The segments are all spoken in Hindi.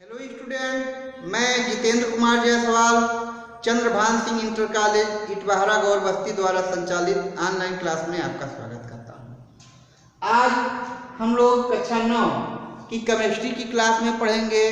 हेलो स्टूडेंट, मैं जितेंद्र कुमार जायसवाल चंद्रभान सिंह इंटर कॉलेज इटवाहरा गौर बस्ती द्वारा संचालित ऑनलाइन क्लास में आपका स्वागत करता हूं। आज हम लोग कक्षा 9 की केमिस्ट्री की क्लास में पढ़ेंगे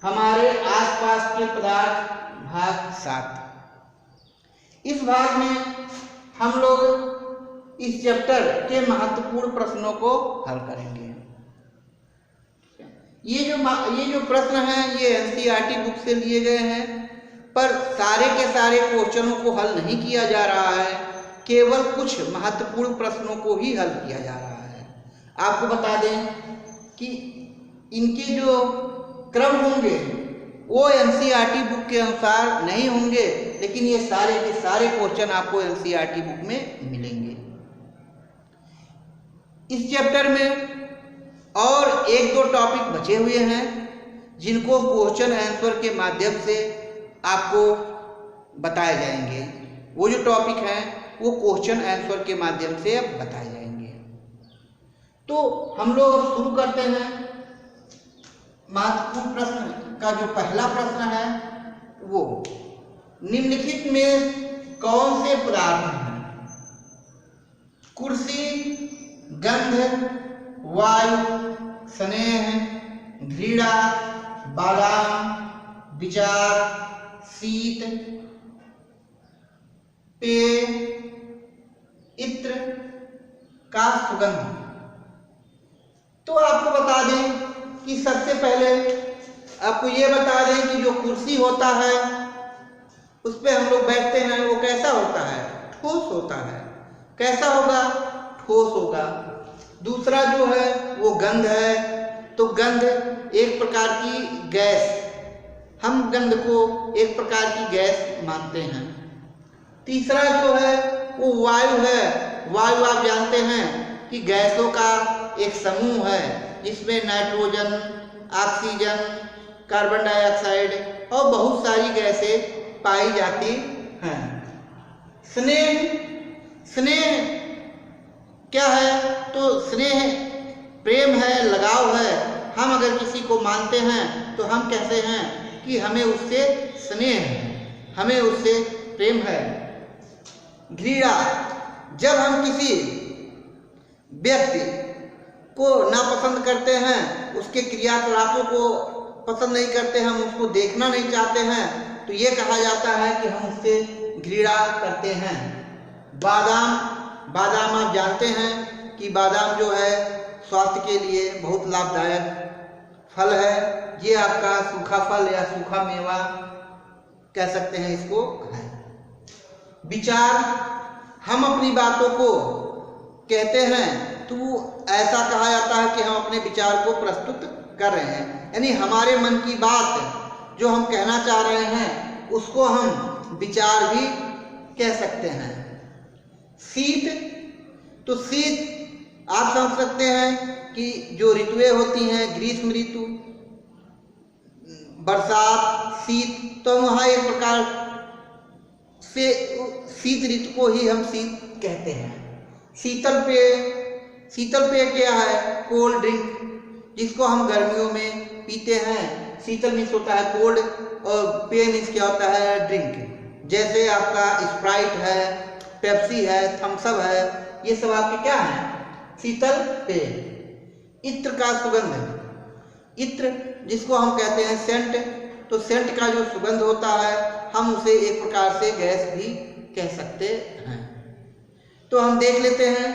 हमारे आसपास के पदार्थ भाग 7। इस भाग में हम लोग इस चैप्टर के महत्वपूर्ण प्रश्नों को हल करेंगे। ये जो प्रश्न हैं ये एनसीईआरटी बुक से लिए गए हैं, पर सारे के सारे क्वेश्चनों को हल नहीं किया जा रहा है, केवल कुछ महत्वपूर्ण प्रश्नों को ही हल किया जा रहा है। आपको बता दें कि इनके जो क्रम होंगे वो एनसीईआरटी बुक के अनुसार नहीं होंगे, लेकिन ये सारे के सारे क्वेश्चन आपको एनसीईआरटी बुक में मिलेंगे। इस चैप्टर में और एक दो टॉपिक बचे हुए हैं जिनको क्वेश्चन आंसर के माध्यम से आपको बताए जाएंगे। वो जो टॉपिक हैं वो क्वेश्चन आंसर के माध्यम से अब बताए जाएंगे। तो हम लोग शुरू करते हैं। महत्वपूर्ण प्रश्न का जो पहला प्रश्न है वो निम्नलिखित में कौन से पदार्थ हैं? कुर्सी, गंध, वायु, स्नेह, घृणा, बादाम, विचार, शीत, पेय, इत्र का सुगंध। तो आपको बता दें कि सबसे पहले आपको ये बता दें कि जो कुर्सी होता है उस पर हम लोग बैठते हैं, वो कैसा होता है? ठोस होता है। कैसा होगा? ठोस होगा। दूसरा जो है वो गंध है, तो गंध एक प्रकार की गैस, हम गंध को एक प्रकार की गैस मानते हैं। तीसरा जो है वो वायु है। वायु आप जानते हैं कि गैसों का एक समूह है जिसमें नाइट्रोजन, ऑक्सीजन, कार्बन डाइऑक्साइड और बहुत सारी गैसें पाई जाती हैं। स्नेह क्या है? तो स्नेह प्रेम है, लगाव है। हम अगर किसी को मानते हैं तो हम कहते हैं कि हमें उससे स्नेह है, हमें उससे प्रेम है। घृणा, जब हम किसी व्यक्ति को नापसंद करते हैं, उसके क्रियाकलापों को पसंद नहीं करते, हम उसको देखना नहीं चाहते हैं, तो ये कहा जाता है कि हम उससे घृणा करते हैं। बादाम आप जानते हैं कि बादाम जो है स्वास्थ्य के लिए बहुत लाभदायक फल है। ये आपका सूखा फल या सूखा मेवा कह सकते हैं इसको है। विचार, हम अपनी बातों को कहते हैं तो ऐसा कहा जाता है कि हम अपने विचार को प्रस्तुत कर रहे हैं, यानी हमारे मन की बात जो हम कहना चाह रहे हैं उसको हम विचार भी कह सकते हैं। शीत, तो शीत आप समझ सकते हैं कि जो ऋतुएं होती हैं, ग्रीष्म ऋतु, बरसात, शीत, तो वहाँ एक प्रकार से शीत ऋतु को ही हम शीत कहते हैं। शीतल पेय क्या है? कोल्ड ड्रिंक, जिसको हम गर्मियों में पीते हैं। शीतल मीन्स होता है कोल्ड और पेय मीन्स क्या होता है? ड्रिंक। जैसे आपका स्प्राइट है, पेप्सी है, थम्स अप है, ये सब आपके क्या हैं? शीतल पेय। इत्र का सुगंध, इत्र जिसको हम कहते हैं सेंट, तो सेंट का जो सुगंध होता है हम उसे एक प्रकार से गैस भी कह सकते हैं। तो हम देख लेते हैं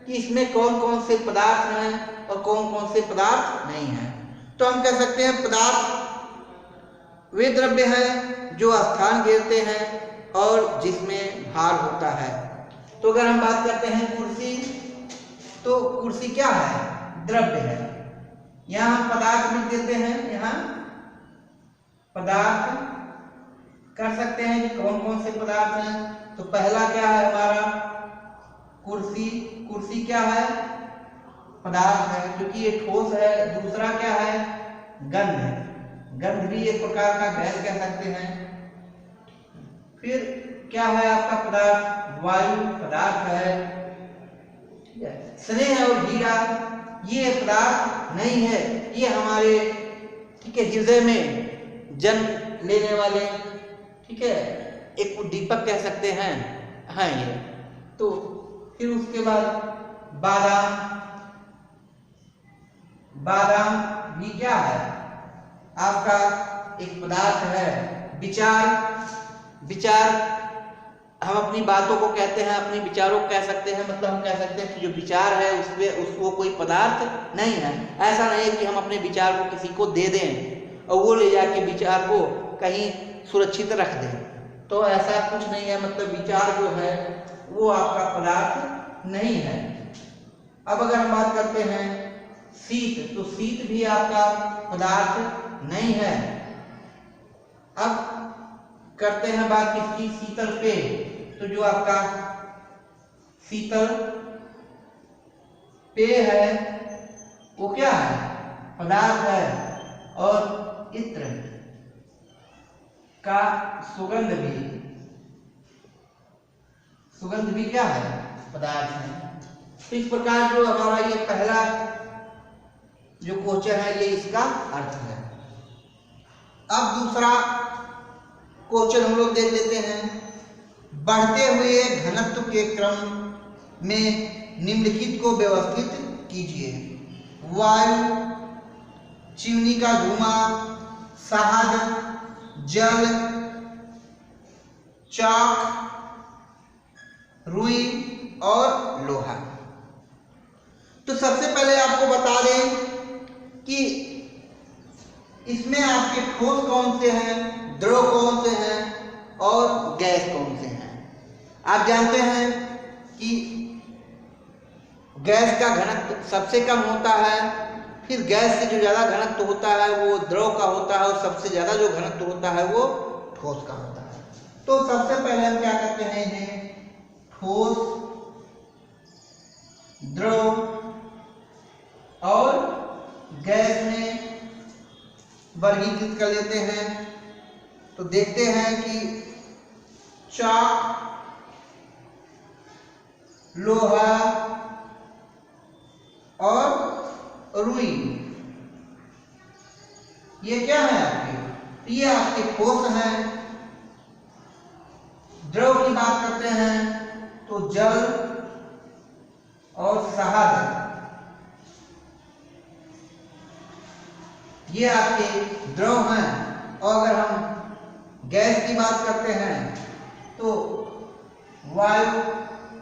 कि इसमें कौन कौन से पदार्थ हैं और कौन कौन से पदार्थ नहीं हैं। तो हम कह सकते हैं पदार्थ वे द्रव्य हैं जो स्थान घेरते हैं और जिसमें भार होता है। तो अगर हम बात करते हैं कुर्सी, तो कुर्सी क्या है? द्रव्य है। यहाँ हम पदार्थ लिख देते हैं, यहाँ पदार्थ कर सकते हैं कि कौन कौन से पदार्थ हैं। तो पहला क्या है हमारा? कुर्सी। कुर्सी क्या है? पदार्थ है क्योंकि ये ठोस है। दूसरा क्या है? गंध। गंध भी एक प्रकार का गैस कह सकते हैं। फिर क्या है आपका पदार्थ? वायु पदार्थ है। स्नेह और घृणा ये पदार्थ नहीं है, ये हमारे ठीक है, हृदय में जन्म लेने वाले, ठीक है, एक उद्दीपक कह सकते हैं ये। तो फिर उसके बाद बादाम भी क्या है, आपका एक पदार्थ है। विचार हम अपनी बातों को कहते हैं, अपने विचारों को कह सकते हैं, मतलब हम कह सकते हैं कि जो विचार है उसको कोई पदार्थ नहीं है। ऐसा नहीं है कि हम अपने विचार को किसी को दे दें और वो ले जाके विचार को कहीं सुरक्षित रख दें, तो ऐसा कुछ नहीं है। मतलब विचार जो है वो आपका पदार्थ नहीं है। अब अगर हम बात करते हैं शीत, तो शीत भी आपका पदार्थ नहीं है। अब करते हैं बात किसकी, शीतल पेय। तो जो आपका शीतल पेय है वो क्या है, पदार्थ है। और इत्र का सुगंध भी क्या है, पदार्थ है। तो इस प्रकार जो हमारा ये पहला जो क्वेश्चन है ये इसका अर्थ है। अब दूसरा क्वेश्चन हम लोग देख लेते हैं। बढ़ते हुए घनत्व के क्रम में निम्नलिखित को व्यवस्थित कीजिए। वायु, चिमनी का धुआं, शहद, जल, चाक, रुई और लोहा। तो सबसे पहले आपको बता दें कि इसमें आपके ठोस कौन से हैं, द्रव कौन से हैं और गैस कौन से हैं। आप जानते हैं कि गैस का घनत्व सबसे कम होता है, फिर गैस से जो ज़्यादा घनत्व होता है वो द्रव का होता है, और सबसे ज़्यादा जो घनत्व होता है वो ठोस का होता है। तो सबसे पहले हम क्या करते हैं, इन्हें ठोस, द्रव और गैस में वर्गीकृत कर लेते हैं। तो देखते हैं कि चाक, लोहा और रुई ये क्या है आपके, ये आपके ठोस हैं। द्रव की बात करते हैं तो जल और शहद ये आपके द्रव हैं। और अगर हम गैस की बात करते हैं तो वायु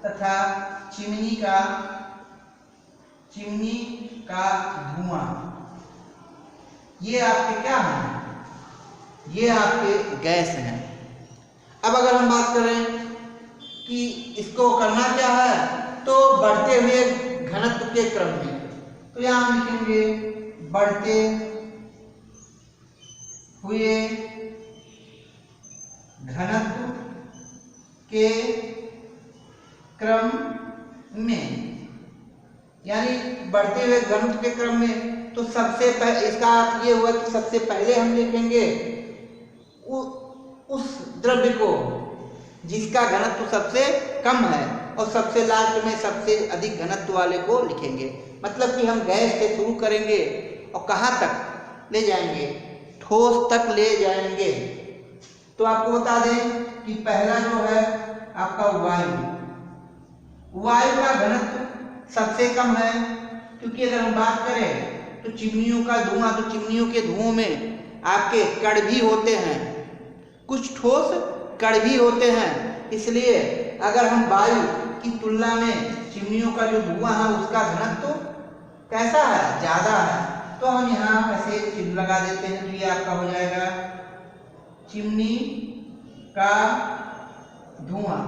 तथा चिमनी का धुआं ये आपके क्या हैं, ये आपके गैस हैं। अब अगर हम बात करें कि इसको करना क्या है, तो बढ़ते हुए घनत्व के क्रम में, तो यहां हम लिखेंगे बढ़ते हुए घनत्व के क्रम में, यानी बढ़ते हुए घनत्व के क्रम में। तो सबसे पहले इसका अर्थ ये हुआ कि सबसे पहले हम लिखेंगे उस द्रव्य को जिसका घनत्व सबसे कम है, और सबसे लास्ट में सबसे अधिक घनत्व वाले को लिखेंगे। मतलब कि हम गैस से शुरू करेंगे और कहाँ तक ले जाएंगे, ठोस तक ले जाएंगे। तो आपको बता दें कि पहला जो है आपका वायु का घनत्व सबसे कम है, क्योंकि अगर हम बात करें तो चिमनियों का धुआं, तो चिमनियों के धुओं में आपके कण भी होते हैं, कुछ ठोस कण भी होते हैं। इसलिए अगर हम वायु की तुलना में चिमनियों का जो धुआं है उसका घनत्व कैसा है, ज़्यादा है। तो हम यहाँ ऐसे चिन्ह लगा देते हैं। तो ये आपका हो जाएगा चिमनी का धुआं,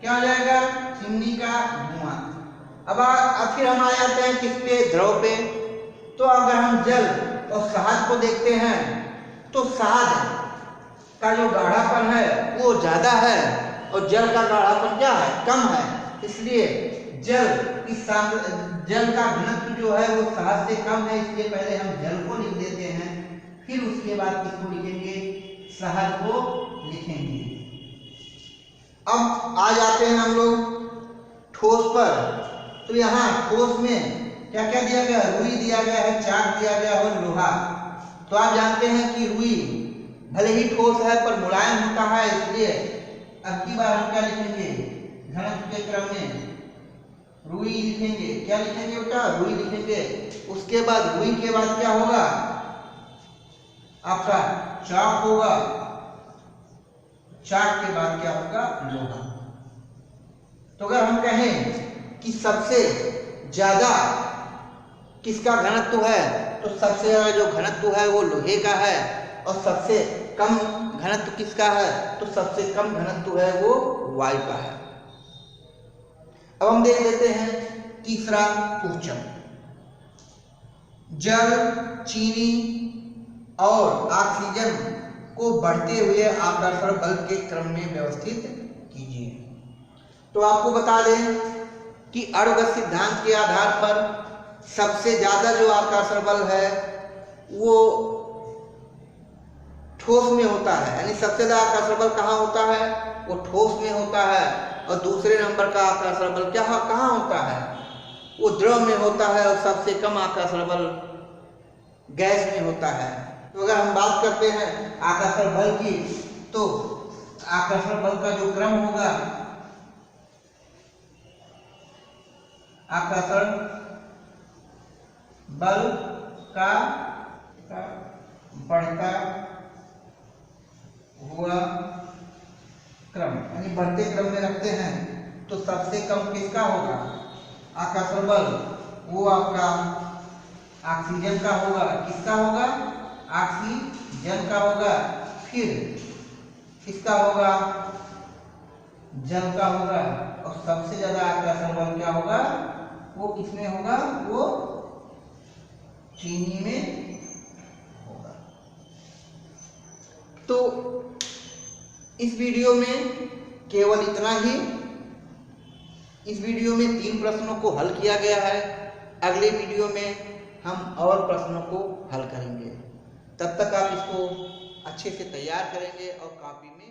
क्या हो जाएगा, चिमनी का धुआं। अब फिर हम आ जाते हैं किस पे, द्रव पे। तो अगर हम जल और शहद को देखते हैं तो शहद का जो गाढ़ापन है वो ज़्यादा है और जल का गाढ़ापन क्या है, कम है। इसलिए जल का घनत्व जो है वो शहद से कम है, इसलिए पहले हम जल को लिख देते हैं, फिर उसके बाद किसको लिखेंगे, शहद को लिखेंगे। अब आ जाते हैं हम लोग ठोस पर। तो यहाँ ठोस में क्या क्या दिया गया, रुई दिया गया है, चाक दिया गया और लोहा। तो आप जानते हैं कि रुई भले ही ठोस है पर मुलायम होता है, इसलिए अब की बार हम क्या लिखेंगे, घनत्व के क्रम में रुई लिखेंगे। क्या लिखेंगे बेटा, रुई लिखेंगे। उसके बाद रुई के बाद क्या होगा, आपका चाक होगा, चाक के बाद क्या होगा, लोहा। तो अगर हम कहें कि सबसे ज्यादा किसका घनत्व है, तो सबसे ज्यादा जो घनत्व है वो लोहे का है, और सबसे कम घनत्व किसका है, तो सबसे कम घनत्व है वो वायु का है। अब हम देख लेते हैं तीसरा क्वेश्चन। जल, चीनी और ऑक्सीजन को बढ़ते हुए आकर्षण बल के क्रम में व्यवस्थित कीजिए। तो आपको बता दें कि अणुगत सिद्धांत के आधार पर सबसे ज्यादा जो आकर्षण बल है वो ठोस में होता है, यानी सबसे ज्यादा आकर्षण बल कहाँ होता है, वो ठोस में होता है। और दूसरे नंबर का आकर्षण बल क्या कहाँ होता है, वो द्रव में होता है। और सबसे कम आकर्षण बल गैस में होता है। तो अगर हम बात करते हैं आकर्षण बल की, तो आकर्षण बल का जो क्रम होगा, आकर्षण बल का बढ़ता हुआ क्रम, यानी बढ़ते क्रम में रखते हैं, तो सबसे कम किसका होगा आकर्षण बल, वो आपका ऑक्सीजन का होगा। किसका होगा, ऑक्सीजन का होगा। फिर किसका होगा, जल का होगा। और सबसे ज्यादा आकर्षण बल क्या होगा, वो किसमें होगा, वो चीनी में होगा। तो इस वीडियो में केवल इतना ही। इस वीडियो में 3 प्रश्नों को हल किया गया है। अगले वीडियो में हम और प्रश्नों को हल करेंगे। तब तक आप इसको अच्छे से तैयार करेंगे और कॉपी में